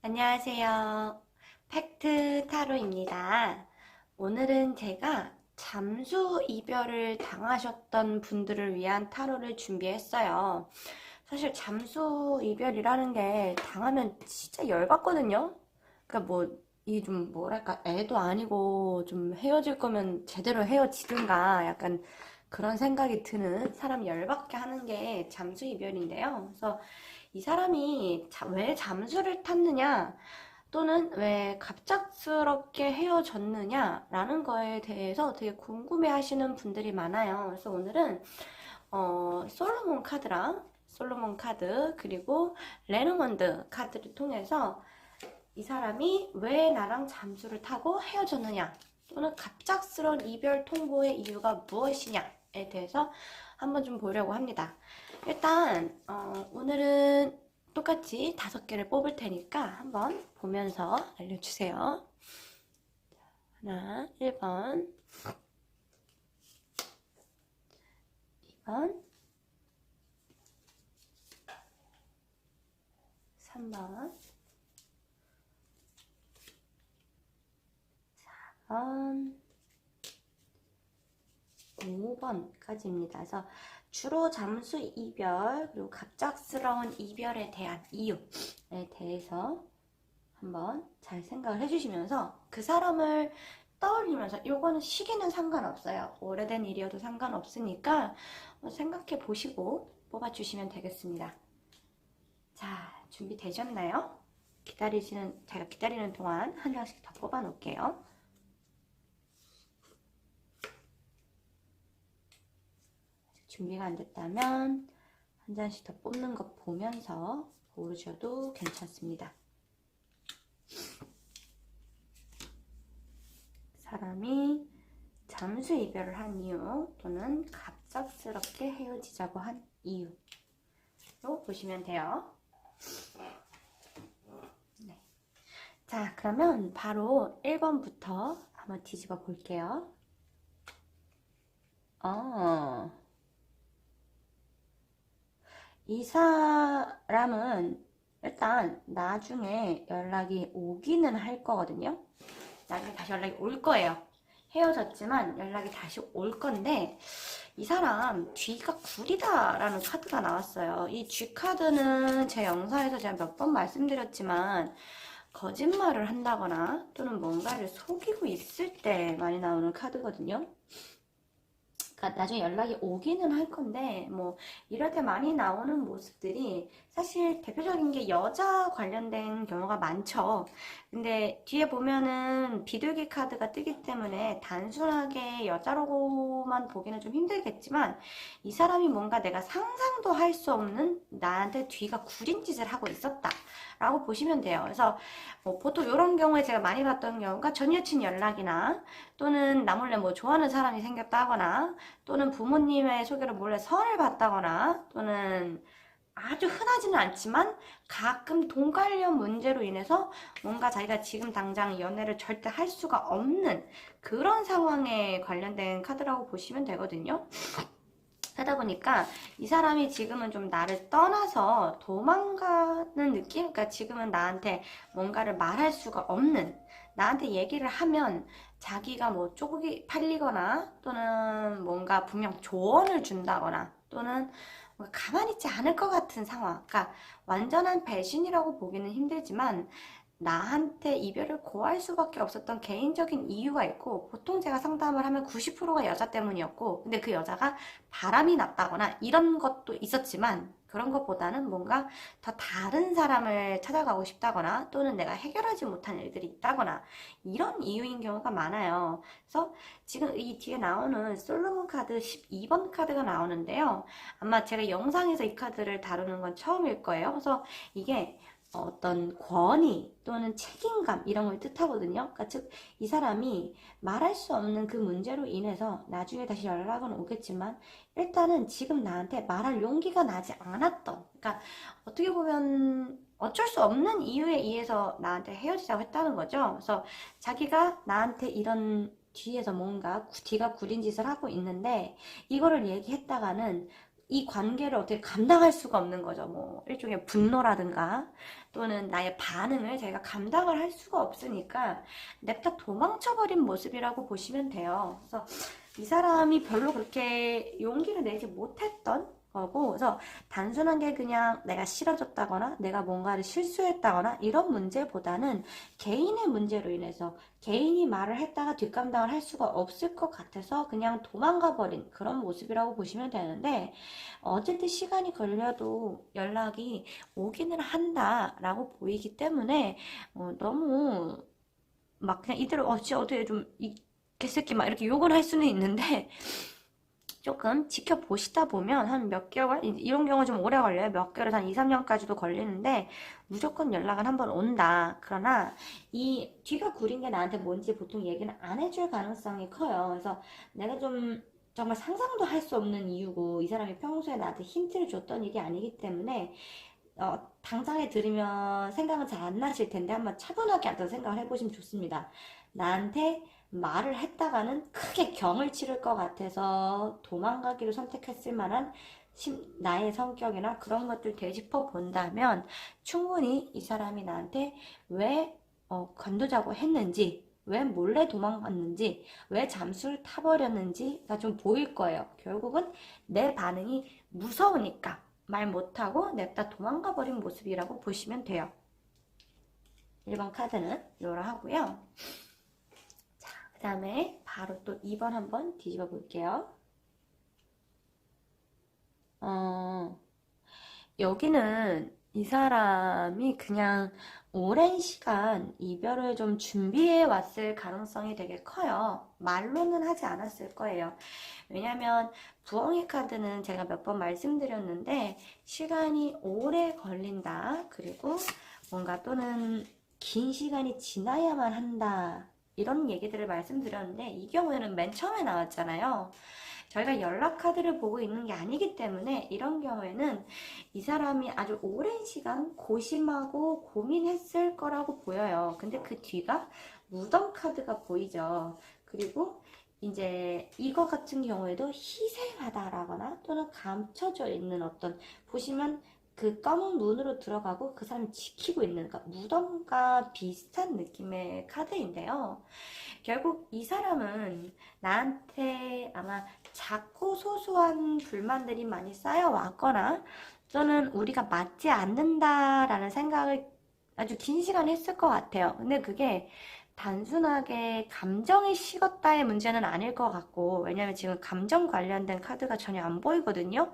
안녕하세요. 팩트 타로입니다. 오늘은 제가 잠수 이별을 당하셨던 분들을 위한 타로를 준비했어요. 사실 잠수 이별이라는 게 당하면 진짜 열받거든요. 그러니까 뭐, 이 좀 뭐랄까, 애도 아니고 좀 헤어질 거면 제대로 헤어지든가 약간 그런 생각이 드는 사람 열받게 하는 게 잠수 이별인데요. 그래서 이 사람이 왜 잠수를 탔느냐, 또는 왜 갑작스럽게 헤어졌느냐라는 거에 대해서 되게 궁금해 하시는 분들이 많아요. 그래서 오늘은, 솔로몬 카드, 그리고 레노먼드 카드를 통해서 이 사람이 왜 나랑 잠수를 타고 헤어졌느냐, 또는 갑작스러운 이별 통보의 이유가 무엇이냐에 대해서 한번 좀 보려고 합니다. 일단 오늘은 똑같이 5개를 뽑을 테니까 한번 보면서 알려주세요. 하나, 1번, 2번, 3번, 4번, 5번까지입니다. 그래서 주로 잠수 이별, 그리고 갑작스러운 이별에 대한 이유에 대해서 한번 잘 생각을 해주시면서 그 사람을 떠올리면서, 요거는 시기는 상관없어요. 오래된 일이어도 상관없으니까 생각해 보시고 뽑아주시면 되겠습니다. 자, 준비되셨나요? 제가 기다리는 동안 한 장씩 더 뽑아 놓을게요. 준비가 안 됐다면 한 장씩 더 뽑는 거 보면서 고르셔도 괜찮습니다. 사람이 잠수 이별을 한 이유, 또는 갑작스럽게 헤어지자고 한 이유로 보시면 돼요. 네. 자, 그러면 바로 1번부터 한번 뒤집어 볼게요. 이 사람은 일단 나중에 연락이 오기는 할 거거든요. 나중에 다시 연락이 올 거예요. 헤어졌지만 연락이 다시 올 건데, 이 사람 뒤가 구리다라는 카드가 나왔어요. 이 G 카드는 제 영상에서 제가 몇 번 말씀드렸지만 거짓말을 한다거나 또는 뭔가를 속이고 있을 때 많이 나오는 카드거든요. 그러니까 나중에 연락이 오기는 할 건데, 뭐 이럴 때 많이 나오는 모습들이 사실 대표적인 게 여자 관련된 경우가 많죠. 근데 뒤에 보면은 비둘기 카드가 뜨기 때문에 단순하게 여자로만 보기는 좀 힘들겠지만, 이 사람이 뭔가 내가 상상도 할 수 없는 나한테 뒤가 구린 짓을 하고 있었다 라고 보시면 돼요. 그래서 뭐 보통 이런 경우에 제가 많이 봤던 경우가 전 여친 연락이나, 또는 나 몰래 뭐 좋아하는 사람이 생겼다거나, 또는 부모님의 소개로 몰래 선을 봤다거나, 또는 아주 흔하지는 않지만 가끔 돈 관련 문제로 인해서 뭔가 자기가 지금 당장 연애를 절대 할 수가 없는 그런 상황에 관련된 카드라고 보시면 되거든요. 하다 보니까 이 사람이 지금은 좀 나를 떠나서 도망가는 느낌? 그러니까 지금은 나한테 뭔가를 말할 수가 없는, 나한테 얘기를 하면 자기가 뭐 쪽이 팔리거나, 또는 뭔가 분명 조언을 준다거나, 또는 뭔가 가만히 있지 않을 것 같은 상황. 그러니까 완전한 배신이라고 보기는 힘들지만 나한테 이별을 고할 수밖에 없었던 개인적인 이유가 있고, 보통 제가 상담을 하면 90%가 여자 때문이었고, 근데 그 여자가 바람이 났다거나 이런 것도 있었지만, 그런 것보다는 뭔가 더 다른 사람을 찾아가고 싶다거나, 또는 내가 해결하지 못한 일들이 있다거나, 이런 이유인 경우가 많아요. 그래서 지금 이 뒤에 나오는 솔로몬 카드 12번 카드가 나오는데요. 아마 제가 영상에서 이 카드를 다루는 건 처음일 거예요. 그래서 이게 어떤 권위 또는 책임감 이런 걸 뜻하거든요. 그러니까 즉, 이 사람이 말할 수 없는 그 문제로 인해서 나중에 다시 연락은 오겠지만, 일단은 지금 나한테 말할 용기가 나지 않았던, 그러니까 어떻게 보면 어쩔 수 없는 이유에 의해서 나한테 헤어지자고 했다는 거죠. 그래서 자기가 나한테 이런 뒤에서 뭔가 뒤가 구린 짓을 하고 있는데, 이거를 얘기했다가는 이 관계를 어떻게 감당할 수가 없는 거죠. 뭐 일종의 분노라든가 또는 나의 반응을 제가 감당을 할 수가 없으니까 냅다 도망쳐버린 모습이라고 보시면 돼요. 그래서 이 사람이 별로 그렇게 용기를 내지 못했던 거고, 그래서 단순한 게 그냥 내가 싫어졌다거나 내가 뭔가를 실수했다거나 이런 문제보다는 개인의 문제로 인해서 개인이 말을 했다가 뒷감당을 할 수가 없을 것 같아서 그냥 도망가 버린 그런 모습이라고 보시면 되는데, 어쨌든 시간이 걸려도 연락이 오기는 한다라고 보이기 때문에 너무 막 그냥 이대로 진짜 어떻게 좀 이 개새끼 막 이렇게 욕을 할 수는 있는데 조금 지켜보시다 보면 한 몇 개월, 이런 경우 좀 오래 걸려요. 몇 개월, 한 2, 3년까지도 걸리는데 무조건 연락은 한번 온다. 그러나 이 뒤가 구린 게 나한테 뭔지 보통 얘기는 안 해줄 가능성이 커요. 그래서 내가 좀 정말 상상도 할 수 없는 이유고 이 사람이 평소에 나한테 힌트를 줬던 일이 아니기 때문에 당장에 들으면 생각은 잘 안 나실 텐데 한번 차분하게 한번 생각을 해보시면 좋습니다. 나한테 말을 했다가는 크게 경을 치를 것 같아서 도망가기를 선택했을 만한 나의 성격이나 그런 것들 되짚어 본다면 충분히 이 사람이 나한테 왜 건두자고 했는지, 왜 몰래 도망갔는지, 왜 잠수를 타버렸는지가 좀 보일 거예요. 결국은 내 반응이 무서우니까 말 못하고 냅다 도망가 버린 모습이라고 보시면 돼요. 1번 카드는 이러하고요. 자, 그 다음에 바로 또 2번 한번 뒤집어 볼게요. 여기는 이 사람이 그냥 오랜 시간 이별을 좀 준비해 왔을 가능성이 되게 커요. 말로는 하지 않았을 거예요. 왜냐면 부엉이 카드는 제가 몇 번 말씀드렸는데 시간이 오래 걸린다. 그리고 뭔가 또는 긴 시간이 지나야만 한다. 이런 얘기들을 말씀드렸는데 이 경우에는 맨 처음에 나왔잖아요. 저희가 연락 카드를 보고 있는 게 아니기 때문에 이런 경우에는 이 사람이 아주 오랜 시간 고심하고 고민했을 거라고 보여요. 근데 그 뒤가 무덤 카드가 보이죠. 그리고 이제 이거 같은 경우에도 희생하다라거나 또는 감춰져 있는 어떤, 보시면 그 검은 문으로 들어가고 그 사람이 지키고 있는, 그러니까 무덤과 비슷한 느낌의 카드인데요. 결국 이 사람은 나한테 아마 작고 소소한 불만들이 많이 쌓여왔거나 또는 우리가 맞지 않는다라는 생각을 아주 긴 시간 했을 것 같아요. 근데 그게 단순하게 감정이 식었다의 문제는 아닐 것 같고, 왜냐면 지금 감정 관련된 카드가 전혀 안 보이거든요.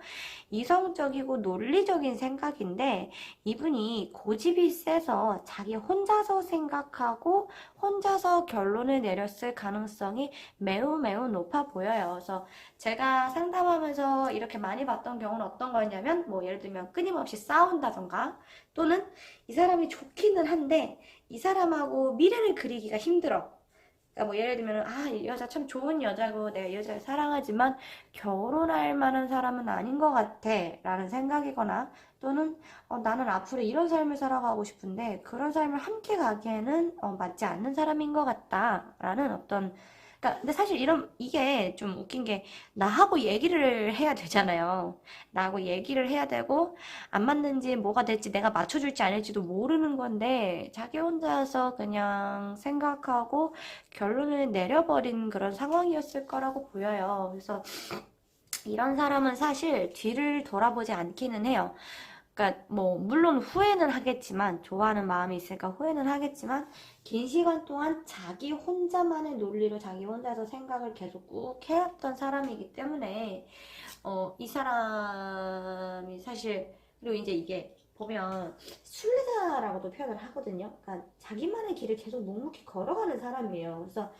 이성적이고 논리적인 생각인데 이분이 고집이 세서 자기 혼자서 생각하고 혼자서 결론을 내렸을 가능성이 매우 매우 높아 보여요. 그래서 제가 상담하면서 이렇게 많이 봤던 경우는 어떤 거였냐면, 뭐 예를 들면 끊임없이 싸운다던가, 또는 이 사람이 좋기는 한데 이 사람하고 미래를 그리기가 힘들어. 그러니까 뭐 예를 들면 이 여자 참 좋은 여자고 내가 이 여자를 사랑하지만 결혼할 만한 사람은 아닌 것 같아 라는 생각이거나, 또는 나는 앞으로 이런 삶을 살아가고 싶은데 그런 삶을 함께 가기에는 맞지 않는 사람인 것 같다 라는 어떤, 그러니까 근데 사실 이게 좀 웃긴 게 나하고 얘기를 해야 되잖아요. 나하고 얘기를 해야 되고 안 맞는지 뭐가 될지 내가 맞춰줄지 아닐지도 모르는 건데 자기 혼자서 그냥 생각하고 결론을 내려버린 그런 상황이었을 거라고 보여요. 그래서 이런 사람은 사실 뒤를 돌아보지 않기는 해요. 그러니까 뭐 물론 후회는 하겠지만, 좋아하는 마음이 있으니까 후회는 하겠지만 긴 시간 동안 자기 혼자만의 논리로 자기 혼자서 생각을 계속 꾹 해왔던 사람이기 때문에 이 사람이 사실, 그리고 이제 이게 보면 순례자라고도 표현을 하거든요. 그러니까 자기만의 길을 계속 묵묵히 걸어가는 사람이에요. 그래서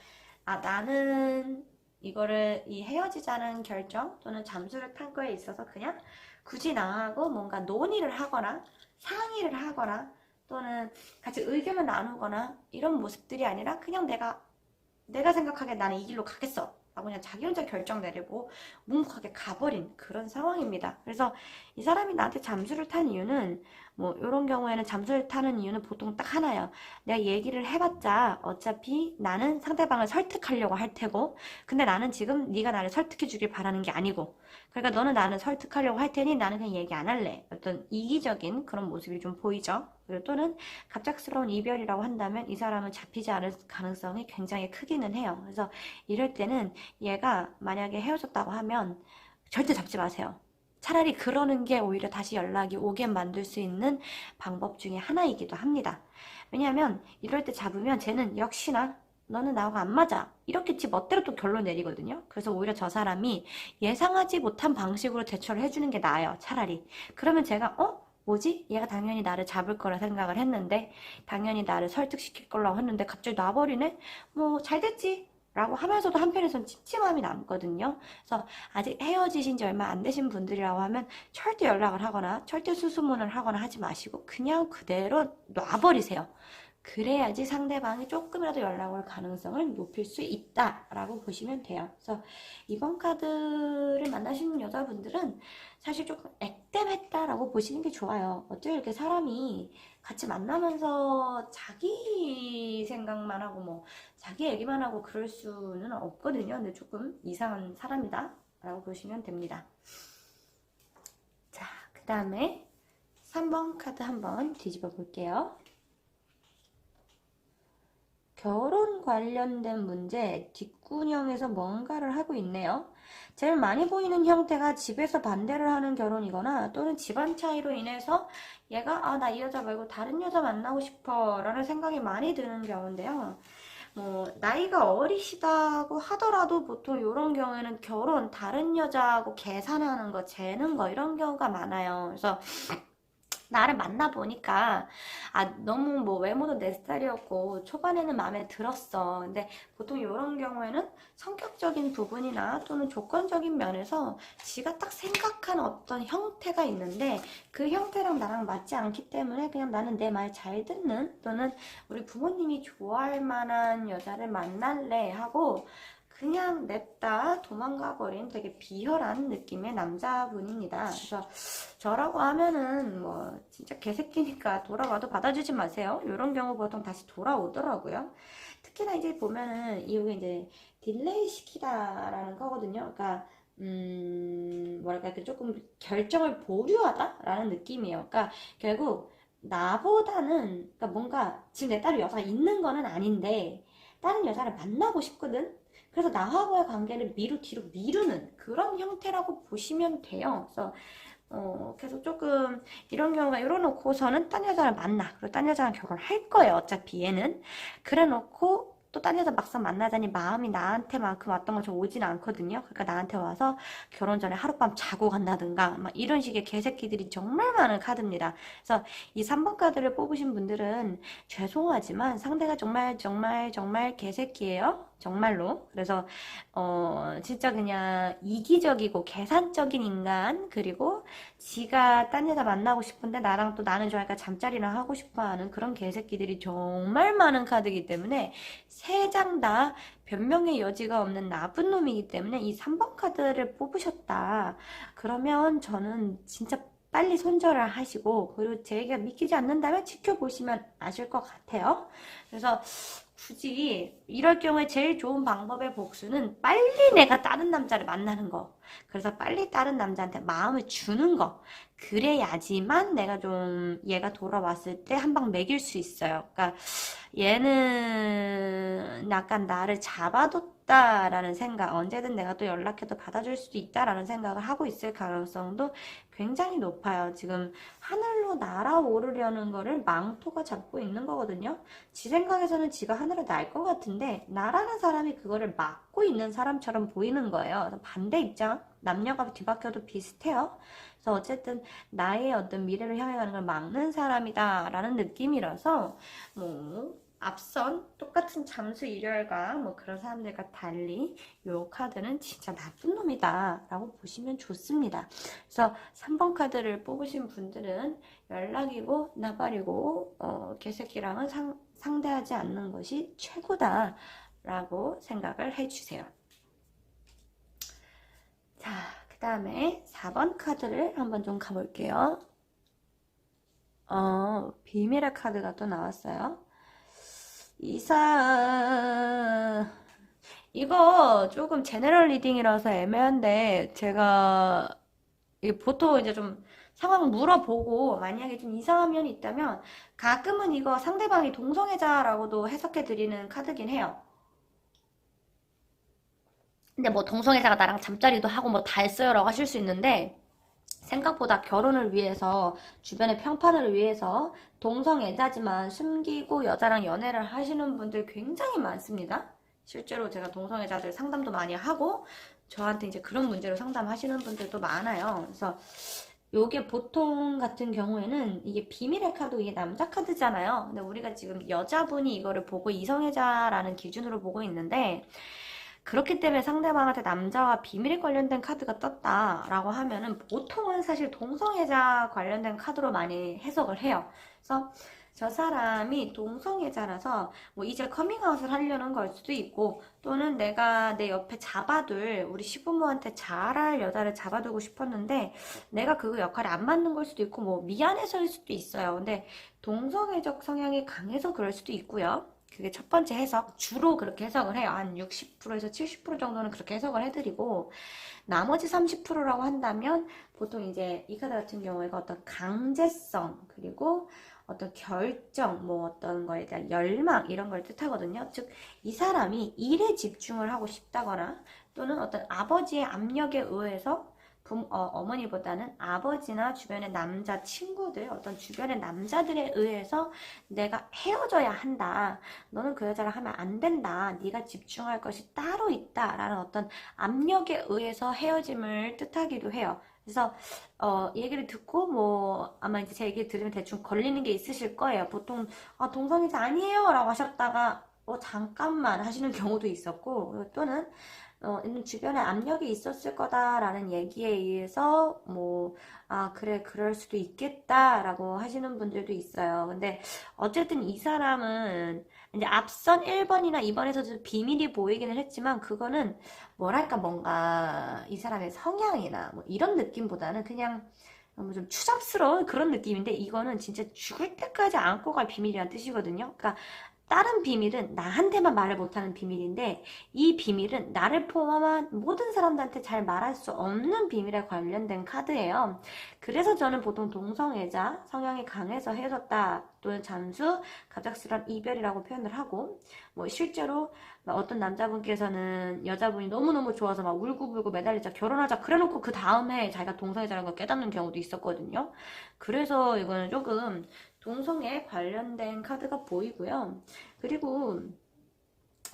나는 이 헤어지자는 결정 또는 잠수를 탄 거에 있어서 그냥 굳이 나하고 뭔가 논의를 하거나 상의를 하거나 또는 같이 의견을 나누거나 이런 모습들이 아니라 그냥 내가 생각하기에 나는 이 길로 가겠어 라고 그냥 자기 혼자 결정 내리고 묵묵하게 가버린 그런 상황입니다. 그래서 이 사람이 나한테 잠수를 탄 이유는 뭐 이런 경우에는 잠수를 타는 이유는 보통 딱 하나예요. 내가 얘기를 해봤자 어차피 나는 상대방을 설득하려고 할 테고, 근데 나는 지금 네가 나를 설득해 주길 바라는 게 아니고, 그러니까 너는 나를 설득하려고 할 테니 나는 그냥 얘기 안 할래. 어떤 이기적인 그런 모습이 좀 보이죠. 그리고 또는 갑작스러운 이별이라고 한다면 이 사람은 잡히지 않을 가능성이 굉장히 크기는 해요. 그래서 이럴 때는 얘가 만약에 헤어졌다고 하면 절대 잡지 마세요. 차라리 그러는 게 오히려 다시 연락이 오게 만들 수 있는 방법 중에 하나이기도 합니다. 왜냐하면 이럴 때 잡으면 쟤는 역시나 너는 나하고 안 맞아. 이렇게 지 멋대로 또 결론 내리거든요. 그래서 오히려 저 사람이 예상하지 못한 방식으로 대처를 해주는 게 나아요. 차라리. 그러면 제가 뭐지? 얘가 당연히 나를 잡을 거라 생각을 했는데 당연히 나를 설득시킬 거라고 했는데 갑자기 놔버리네? 뭐 잘 됐지. 라고 하면서도 한편에선 찝찝함이 남거든요. 그래서 아직 헤어지신 지 얼마 안 되신 분들이라고 하면 절대 연락을 하거나 절대 수소문을 하거나 하지 마시고 그냥 그대로 놔버리세요. 그래야지 상대방이 조금이라도 연락 올 가능성을 높일 수 있다라고 보시면 돼요. 그래서 이번 카드를 만나시는 여자분들은 사실 조금 액땜했다라고 보시는 게 좋아요. 어떻게 이렇게 사람이 같이 만나면서 자기 생각만 하고 뭐 자기 얘기만 하고 그럴 수는 없거든요. 근데 조금 이상한 사람이다 라고 보시면 됩니다. 자, 그 다음에 3번 카드 한번 뒤집어 볼게요. 결혼 관련된 문제, 뒷구녕에서 뭔가를 하고 있네요. 제일 많이 보이는 형태가 집에서 반대를 하는 결혼이거나 또는 집안 차이로 인해서 얘가 나 이 여자 말고 다른 여자 만나고 싶어 라는 생각이 많이 드는 경우인데요. 뭐 나이가 어리시다고 하더라도 보통 이런 경우에는 결혼, 다른 여자하고 계산하는 거, 재는 거 이런 경우가 많아요. 그래서 나를 만나보니까 너무 뭐 외모도 내 스타일이었고 초반에는 마음에 들었어. 근데 보통 이런 경우에는 성격적인 부분이나 또는 조건적인 면에서 지가 딱 생각한 어떤 형태가 있는데 그 형태랑 나랑 맞지 않기 때문에 그냥 나는 내 말 잘 듣는 또는 우리 부모님이 좋아할 만한 여자를 만날래 하고 그냥 냅다 도망가 버린 되게 비열한 느낌의 남자분입니다. 그래서 저라고 하면은 뭐 진짜 개새끼니까 돌아와도 받아주지 마세요. 이런 경우 보통 다시 돌아오더라고요. 특히나 이제 보면은 이게 이제 딜레이 시키다라는 거거든요. 그러니까 뭐랄까 조금 결정을 보류하다라는 느낌이에요. 그러니까 결국 나보다는 그러니까 뭔가 지금 내 딸이 여자가 있는 거는 아닌데 다른 여자를 만나고 싶거든. 그래서 나하고의 관계를 뒤로 미루는 그런 형태라고 보시면 돼요. 그래서 계속 조금 이런 경우가 이러놓고서는 딴 여자를 만나. 그리고 딴 여자랑 결혼할 거예요. 어차피 얘는. 그래 놓고 또 딴 여자 막상 만나자니 마음이 나한테만큼 왔던 것처럼 오진 않거든요. 그러니까 나한테 와서 결혼 전에 하룻밤 자고 간다든가 막 이런 식의 개새끼들이 정말 많은 카드입니다. 그래서 이 3번 카드를 뽑으신 분들은 죄송하지만 상대가 정말 정말 정말 개새끼예요. 정말로. 그래서 진짜 그냥 이기적이고 계산적인 인간 그리고 지가 딴 여자 만나고 싶은데 나랑 또 나는 좋아하니까 잠자리나 하고 싶어하는 그런 개새끼들이 정말 많은 카드이기 때문에 세 장 다 변명의 여지가 없는 나쁜 놈이기 때문에 이 3번 카드를 뽑으셨다. 그러면 저는 진짜 빨리 손절을 하시고 그리고 제 얘기가 믿기지 않는다면 지켜보시면 아실 것 같아요. 그래서 굳이 이럴 경우에 제일 좋은 방법의 복수는 빨리 내가 다른 남자를 만나는 거. 그래서 빨리 다른 남자한테 마음을 주는 거. 그래야지만 내가 좀 얘가 돌아왔을 때 한 방 먹일 수 있어요. 그러니까 얘는 약간 나를 잡아뒀다라는 생각, 언제든 내가 또 연락해도 받아줄 수도 있다라는 생각을 하고 있을 가능성도 굉장히 높아요. 지금 하늘로 날아오르려는 거를 망토가 잡고 있는 거거든요. 지 생각에서는 지가 하늘을 날 것 같은데 나라는 사람이 그거를 막고 있는 사람처럼 보이는 거예요. 반대 입장, 남녀가 뒤바뀌어도 비슷해요. 그래서 어쨌든 나의 어떤 미래를 향해 가는 걸 막는 사람이다라는 느낌이라서 뭐 앞선 똑같은 잠수 일열과 뭐 그런 사람들과 달리 요 카드는 진짜 나쁜 놈이다 라고 보시면 좋습니다. 그래서 3번 카드를 뽑으신 분들은 연락이고 나발이고 개새끼랑은 상대하지 않는 것이 최고다 라고 생각을 해주세요. 자, 그 다음에 4번 카드를 한번 좀 가볼게요. 비밀의 카드가 또 나왔어요. 이사, 이거 조금 제너럴 리딩이라서 애매한데, 제가 보통 이제 좀 상황 물어보고, 만약에 좀 이상한 면이 있다면, 가끔은 이거 상대방이 동성애자라고도 해석해 드리는 카드긴 해요. 근데 뭐 동성애자가 나랑 잠자리도 하고 뭐 다 했어요 라고 하실 수 있는데, 생각보다 결혼을 위해서 주변의 평판을 위해서 동성애자지만 숨기고 여자랑 연애를 하시는 분들 굉장히 많습니다. 실제로 제가 동성애자들 상담도 많이 하고 저한테 이제 그런 문제로 상담하시는 분들도 많아요. 그래서 요게 보통 같은 경우에는 이게 비밀의 카드, 이게 남자 카드잖아요. 근데 우리가 지금 여자분이 이거를 보고 이성애자라는 기준으로 보고 있는데, 그렇기 때문에 상대방한테 남자와 비밀에 관련된 카드가 떴다라고 하면은 보통은 사실 동성애자 관련된 카드로 많이 해석을 해요. 그래서 저 사람이 동성애자라서 뭐 이제 커밍아웃을 하려는 걸 수도 있고, 또는 내가 내 옆에 잡아둘, 우리 시부모한테 잘할 여자를 잡아두고 싶었는데 내가 그 역할이 안 맞는 걸 수도 있고, 뭐 미안해서일 수도 있어요. 근데 동성애적 성향이 강해서 그럴 수도 있고요. 그게 첫 번째 해석. 주로 그렇게 해석을 해요. 한 60%에서 70% 정도는 그렇게 해석을 해드리고, 나머지 30%라고 한다면 보통 이제 이 카드 같은 경우에가 어떤 강제성, 그리고 어떤 결정, 뭐 어떤 거에 대한 열망, 이런 걸 뜻하거든요. 즉, 이 사람이 일에 집중을 하고 싶다거나, 또는 어떤 아버지의 압력에 의해서 어머니보다는 아버지나 주변의 남자 친구들, 어떤 주변의 남자들에 의해서 내가 헤어져야 한다. 너는 그 여자랑 하면 안 된다. 네가 집중할 것이 따로 있다. 라는 어떤 압력에 의해서 헤어짐을 뜻하기도 해요. 그래서 얘기를 듣고 뭐 아마 이제 제 얘기를 들으면 대충 걸리는 게 있으실 거예요. 보통 동성애자 아니에요 라고 하셨다가 잠깐만 하시는 경우도 있었고, 또는 주변에 압력이 있었을 거다라는 얘기에 의해서 그래, 그럴 수도 있겠다라고 하시는 분들도 있어요. 근데 어쨌든 이 사람은 이제 앞선 1번이나 2번에서도 비밀이 보이기는 했지만, 그거는 뭐랄까, 뭔가 이 사람의 성향이나 뭐 이런 느낌보다는 그냥 좀 추잡스러운 그런 느낌인데, 이거는 진짜 죽을 때까지 안고 갈 비밀이라는 뜻이거든요. 그러니까 다른 비밀은 나한테만 말을 못하는 비밀인데, 이 비밀은 나를 포함한 모든 사람들한테 잘 말할 수 없는 비밀에 관련된 카드예요. 그래서 저는 보통 동성애자, 성향이 강해서 헤어졌다, 또는 잠수, 갑작스런 이별이라고 표현을 하고, 뭐 실제로 어떤 남자분께서는 여자분이 너무너무 좋아서 막 울고불고 매달리자, 결혼하자 그래놓고 그 다음 해에 자기가 동성애자라는 걸 깨닫는 경우도 있었거든요. 그래서 이거는 조금 동성애 관련된 카드가 보이고요. 그리고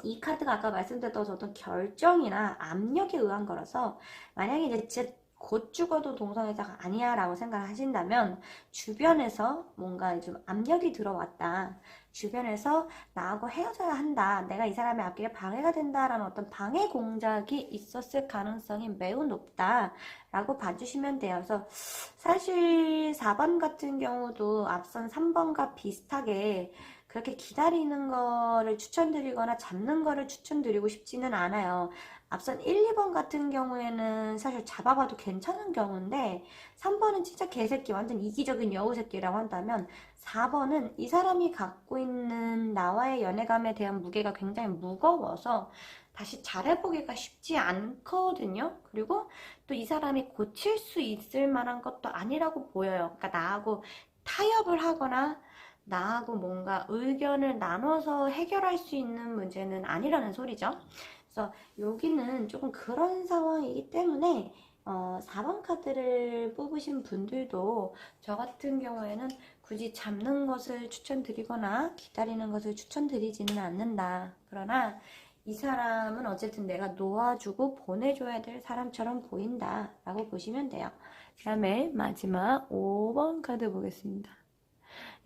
이 카드가 아까 말씀드렸던 어떤 결정이나 압력에 의한 거라서, 만약에 이제 진짜 곧 죽어도 동성애자가 아니야 라고 생각을 하신다면, 주변에서 뭔가 좀 압력이 들어왔다, 주변에서 나하고 헤어져야 한다, 내가 이 사람의 앞길에 방해가 된다라는 어떤 방해 공작이 있었을 가능성이 매우 높다 라고 봐주시면 돼요. 그래서 사실 4번 같은 경우도 앞선 3번과 비슷하게 그렇게 기다리는 거를 추천드리거나 잡는 거를 추천드리고 싶지는 않아요. 앞선 1, 2번 같은 경우에는 사실 잡아봐도 괜찮은 경우인데, 3번은 진짜 개새끼, 완전 이기적인 여우새끼라고 한다면, 4번은 이 사람이 갖고 있는 나와의 연애감에 대한 무게가 굉장히 무거워서 다시 잘해보기가 쉽지 않거든요. 그리고 또 이 사람이 고칠 수 있을 만한 것도 아니라고 보여요. 그러니까 나하고 타협을 하거나 나하고 뭔가 의견을 나눠서 해결할 수 있는 문제는 아니라는 소리죠. 그래서 여기는 조금 그런 상황이기 때문에 4번 카드를 뽑으신 분들도 저 같은 경우에는 굳이 잡는 것을 추천드리거나 기다리는 것을 추천드리지는 않는다. 그러나 이 사람은 어쨌든 내가 놓아주고 보내줘야 될 사람처럼 보인다 라고 보시면 돼요. 그 다음에 마지막 5번 카드 보겠습니다.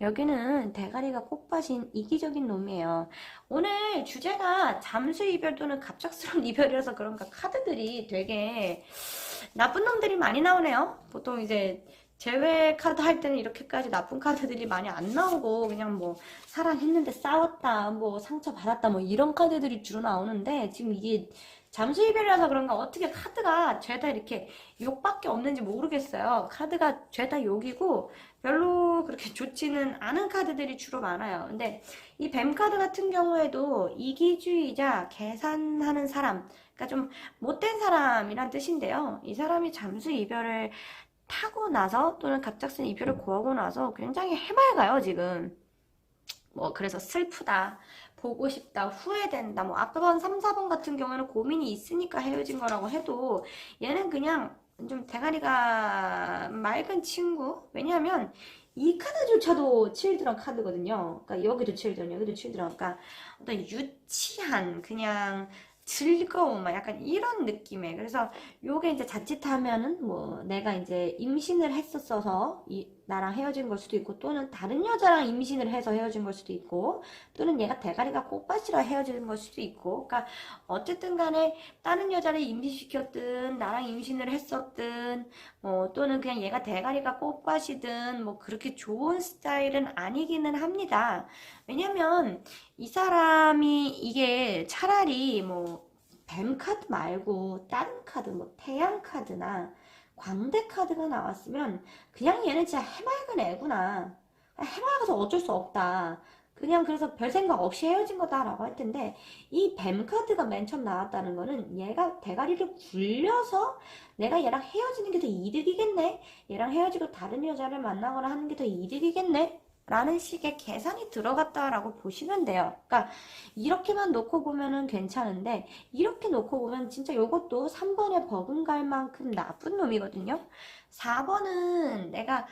여기는 대가리가 꽃밭인 이기적인 놈이에요. 오늘 주제가 잠수 이별 또는 갑작스러운 이별이라서 그런가 카드들이 되게 나쁜 놈들이 많이 나오네요. 보통 이제 제외 카드 할 때는 이렇게까지 나쁜 카드들이 많이 안 나오고 그냥 뭐 사랑했는데 싸웠다, 뭐 상처받았다, 뭐 이런 카드들이 주로 나오는데 지금 이게 잠수 이별이라서 그런가 어떻게 카드가 죄다 이렇게 욕밖에 없는지 모르겠어요. 카드가 죄다 욕이고 별로 그렇게 좋지는 않은 카드들이 주로 많아요. 근데 이 뱀 카드 같은 경우에도 이기주의자, 계산하는 사람, 그러니까 좀 못된 사람이란 뜻인데요. 이 사람이 잠수 이별을 타고 나서 또는 갑작스런 이별을 구하고 나서 굉장히 해맑아요, 지금. 뭐 그래서 슬프다, 보고 싶다, 후회된다. 뭐 앞번 3, 4번 같은 경우에는 고민이 있으니까 헤어진 거라고 해도 얘는 그냥 좀 대가리가 맑은 친구. 왜냐하면 이 카드조차도 칠드런 카드거든요. 그러니까 여기도 칠드런, 여기도 칠드런. 그러니까 어떤 유치한 그냥 즐거움, 막 약간 이런 느낌의. 그래서 요게 이제 자칫하면은 뭐 내가 이제 임신을 했었어서 나랑 헤어진 걸 수도 있고, 또는 다른 여자랑 임신을 해서 헤어진 걸 수도 있고, 또는 얘가 대가리가 꽃밭이라 헤어진 걸 수도 있고. 그러니까 어쨌든 간에 다른 여자를 임신시켰든 나랑 임신을 했었든, 뭐 또는 그냥 얘가 대가리가 꽃밭이든 뭐 그렇게 좋은 스타일은 아니기는 합니다. 왜냐면 이 사람이 이게 차라리 뭐 뱀 카드 말고 다른 카드, 뭐 태양 카드나 광대 카드가 나왔으면 그냥 얘는 진짜 해맑은 애구나, 해맑아서 어쩔 수 없다, 그냥 그래서 별 생각 없이 헤어진 거다라고 할 텐데, 이 뱀 카드가 맨 처음 나왔다는 거는 얘가 대가리를 굴려서 내가 얘랑 헤어지는 게 더 이득이겠네, 얘랑 헤어지고 다른 여자를 만나거나 하는 게 더 이득이겠네 라는 식의 계산이 들어갔다라고 보시면 돼요. 그러니까 이렇게만 놓고 보면은 괜찮은데, 이렇게 놓고 보면 진짜 이것도 3번에 버금갈 만큼 나쁜 놈이거든요. 4번은 내가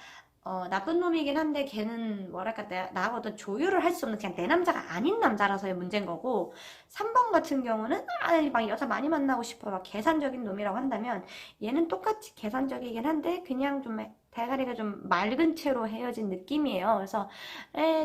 나쁜 놈이긴 한데 걔는 뭐랄까 나하고 어떤 조율을 할 수 없는 그냥 내 남자가 아닌 남자라서의 문제인 거고, 3번 같은 경우는 막 여자 많이 만나고 싶어 막 계산적인 놈이라고 한다면, 얘는 똑같이 계산적이긴 한데 그냥 좀 대가리가 좀 맑은 채로 헤어진 느낌이에요. 그래서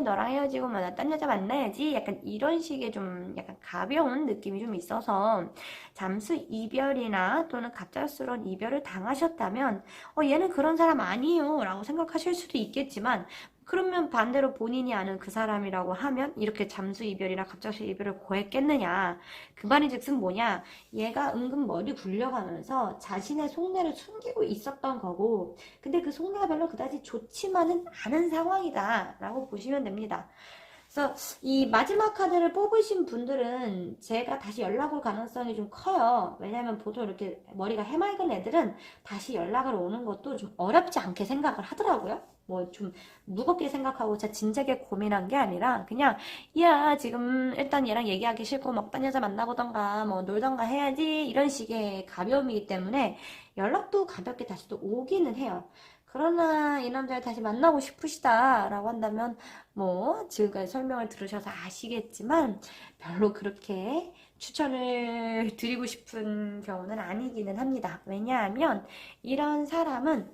너랑 헤어지고 뭐 나 딴 여자 만나야지, 약간 이런 식의 좀 약간 가벼운 느낌이 좀 있어서, 잠수 이별이나 또는 갑작스러운 이별을 당하셨다면 얘는 그런 사람 아니에요 라고 생각하실 수도 있겠지만, 그러면 반대로 본인이 아는 그 사람이라고 하면 이렇게 잠수 이별이나 갑작스러운 이별을 고했겠느냐. 그 말인즉슨 뭐냐, 얘가 은근 머리 굴려가면서 자신의 속내를 숨기고 있었던 거고, 근데 그 속내가 별로 그다지 좋지만은 않은 상황이다 라고 보시면 됩니다. 그래서 이 마지막 카드를 뽑으신 분들은 제가 다시 연락 올 가능성이 좀 커요. 왜냐면 보통 이렇게 머리가 해맑은 애들은 다시 연락을 오는 것도 좀 어렵지 않게 생각을 하더라고요. 뭐 좀 무겁게 생각하고 진짜 진작에 고민한 게 아니라 그냥, 야 지금 일단 얘랑 얘기하기 싫고 막 딴 여자 만나보던가 뭐 놀던가 해야지, 이런 식의 가벼움이기 때문에 연락도 가볍게 다시 또 오기는 해요. 그러나 이 남자를 다시 만나고 싶으시다 라고 한다면, 뭐 지금까지 설명을 들으셔서 아시겠지만 별로 그렇게 추천을 드리고 싶은 경우는 아니기는 합니다. 왜냐하면 이런 사람은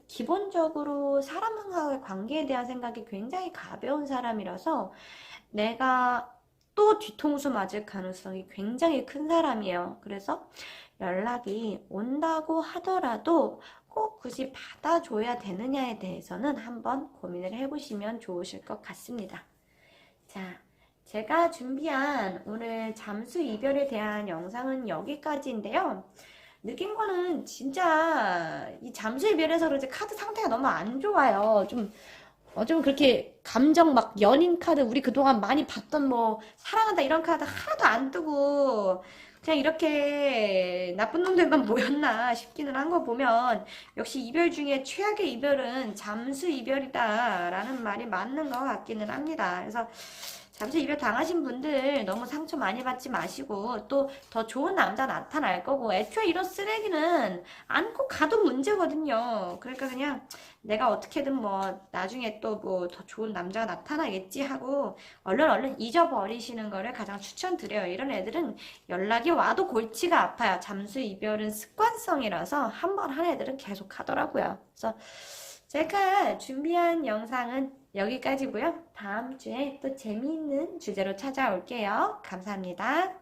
기본적으로 사람과의 관계에 대한 생각이 굉장히 가벼운 사람이라서 내가 또 뒤통수 맞을 가능성이 굉장히 큰 사람이에요. 그래서 연락이 온다고 하더라도 꼭 굳이 받아줘야 되느냐에 대해서는 한번 고민을 해보시면 좋으실 것 같습니다. 자, 제가 준비한 오늘 잠수 이별에 대한 영상은 여기까지인데요. 느낀 거는 진짜 이 잠수 이별에서 그런지 카드 상태가 너무 안 좋아요. 좀 그렇게 감정 막 연인 카드, 우리 그동안 많이 봤던 뭐 사랑한다 이런 카드 하나도 안 뜨고 그냥 이렇게 나쁜 놈들만 모였나 싶기는 한 거 보면, 역시 이별 중에 최악의 이별은 잠수 이별이다 라는 말이 맞는 것 같기는 합니다. 그래서 잠수 이별 당하신 분들 너무 상처 많이 받지 마시고, 또 더 좋은 남자 나타날 거고, 애초에 이런 쓰레기는 안고 가도 문제거든요. 그러니까 그냥 내가 어떻게든 뭐 나중에 또 뭐 더 좋은 남자가 나타나겠지 하고 얼른 잊어버리시는 거를 가장 추천드려요. 이런 애들은 연락이 와도 골치가 아파요. 잠수 이별은 습관성이라서 한 번 한 애들은 계속 하더라고요. 그래서 제가 준비한 영상은 여기까지고요. 다음 주에 또 재미있는 주제로 찾아올게요. 감사합니다.